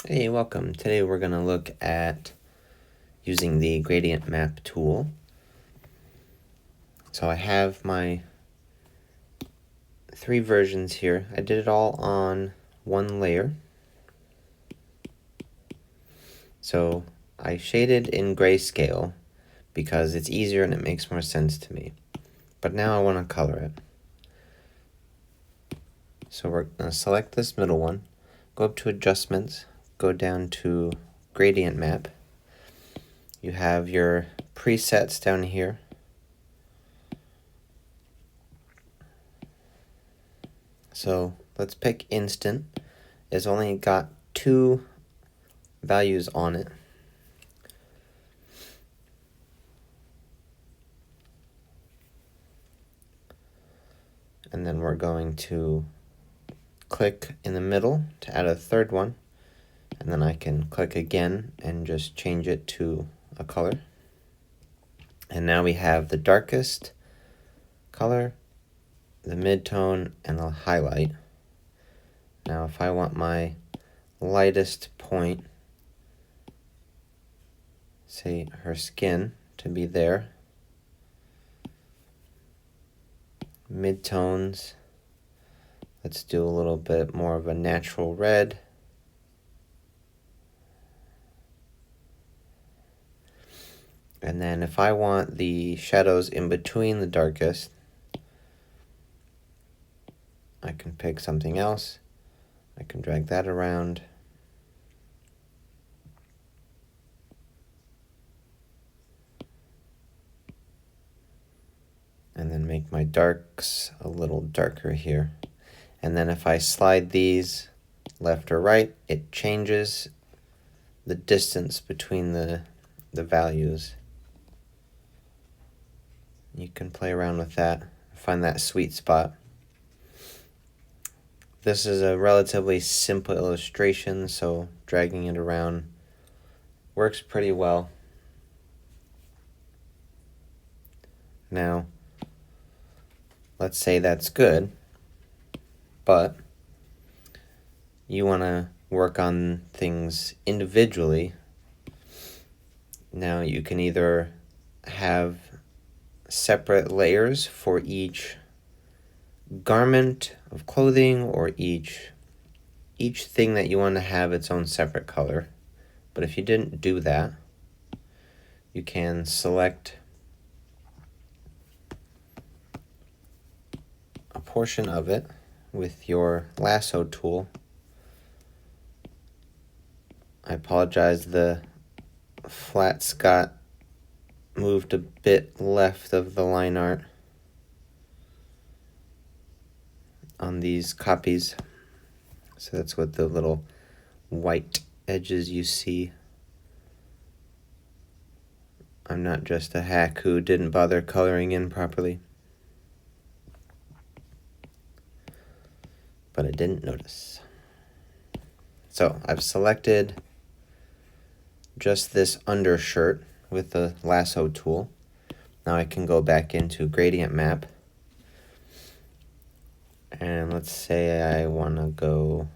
Hey, welcome. Today we're going to look at using the gradient map tool. So I have my 3 versions here. I did it all on one layer. So I shaded in grayscale because it's easier and it makes more sense to me. But now I want to color it. So we're going to select this middle one, go up to Adjustments, go down to Gradient Map. You have your presets down here. So let's pick Instant. It's only got 2 values on it. And then we're going to click in the middle to add a third one. And then I can click again and just change it to a color. And now we have the darkest color, the midtone, and the highlight. Now if I want my lightest point, say her skin, to be there, midtones, let's do a little bit more of a natural red. And then if I want the shadows in between the darkest, I can pick something else. I can drag that around. And then make my darks a little darker here. And then if I slide these left or right, it changes the distance between the values. You can play around with that, find that sweet spot. This is a relatively simple illustration, so dragging it around works pretty well. Now, let's say that's good, but you want to work on things individually. Now you can either have separate layers for each garment of clothing or each thing that you want to have its own separate color. But if you didn't do that, you can select a portion of it with your lasso tool. I apologize, the flats got moved a bit left of the line art on these copies. So that's what the little white edges you see. I'm not just a hack who didn't bother coloring in properly, but I didn't notice. So I've selected just this undershirt with the lasso tool. Now I can go back into gradient map. And let's say I want to go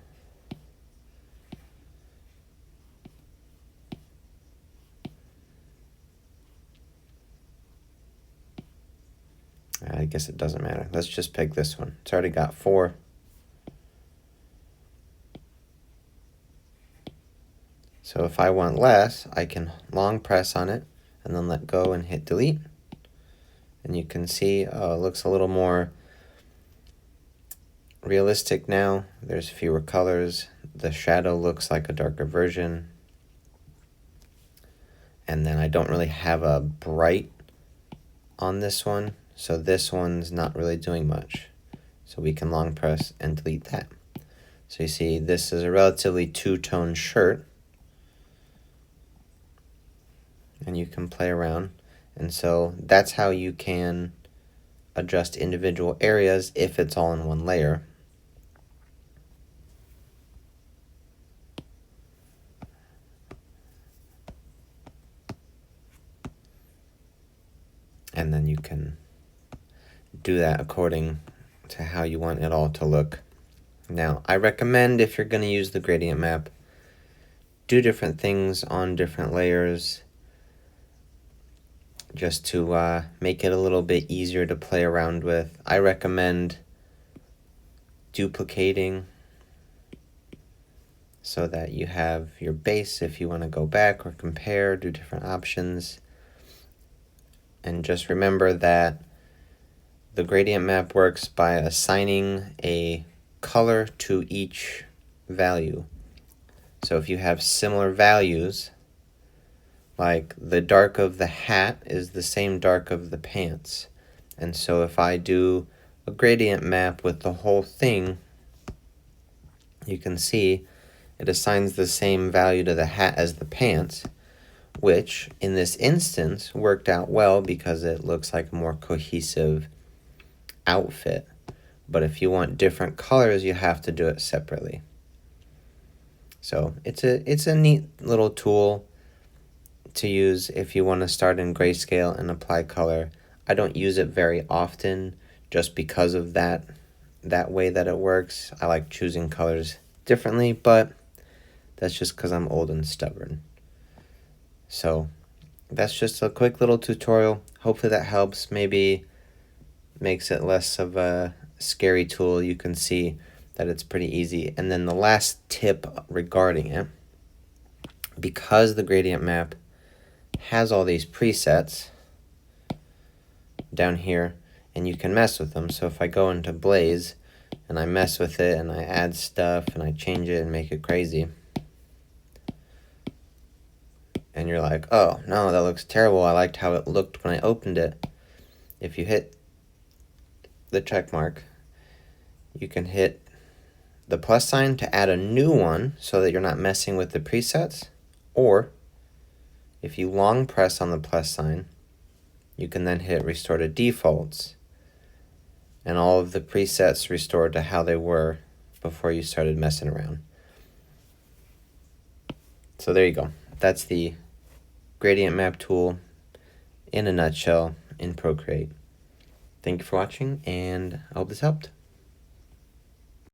I guess it doesn't matter. Let's just pick this one. It's already got 4. So if I want less, I can long press on it and then let go and hit delete. And you can see it looks a little more realistic now. There's fewer colors. The shadow looks like a darker version. And then I don't really have a bright on this one, so this one's not really doing much. So we can long press and delete that. So you see this is a relatively two-tone shirt. And you can play around. And so that's how you can adjust individual areas if it's all in one layer. And then you can do that according to how you want it all to look. Now, I recommend if you're going to use the gradient map, do different things on different layers just to make it a little bit easier to play around with. I recommend duplicating so that you have your base if you want to go back or compare, do different options. And just remember that the gradient map works by assigning a color to each value. So if you have similar values, like the dark of the hat is the same dark of the pants. And so if I do a gradient map with the whole thing, you can see it assigns the same value to the hat as the pants, which in this instance worked out well because it looks like a more cohesive outfit. But if you want different colors, you have to do it separately. So it's a neat little tool to use if you want to start in grayscale and apply color. I don't use it very often just because of that way that it works. I like choosing colors differently, but that's just because I'm old and stubborn. So that's just a quick little tutorial. Hopefully that helps. Maybe makes it less of a scary tool. You can see that it's pretty easy. And then the last tip regarding it, because the gradient map has all these presets down here and you can mess with them. So if I go into Blaze and I mess with it and I add stuff and I change it and make it crazy, and you're like, oh no, that looks terrible, I liked how it looked when I opened it. If you hit the check mark, you can hit the plus sign to add a new one so that you're not messing with the presets, or if you long press on the plus sign, you can then hit restore to defaults, and all of the presets restore to how they were before you started messing around. So there you go. That's the gradient map tool in a nutshell in Procreate. Thank you for watching, and I hope this helped.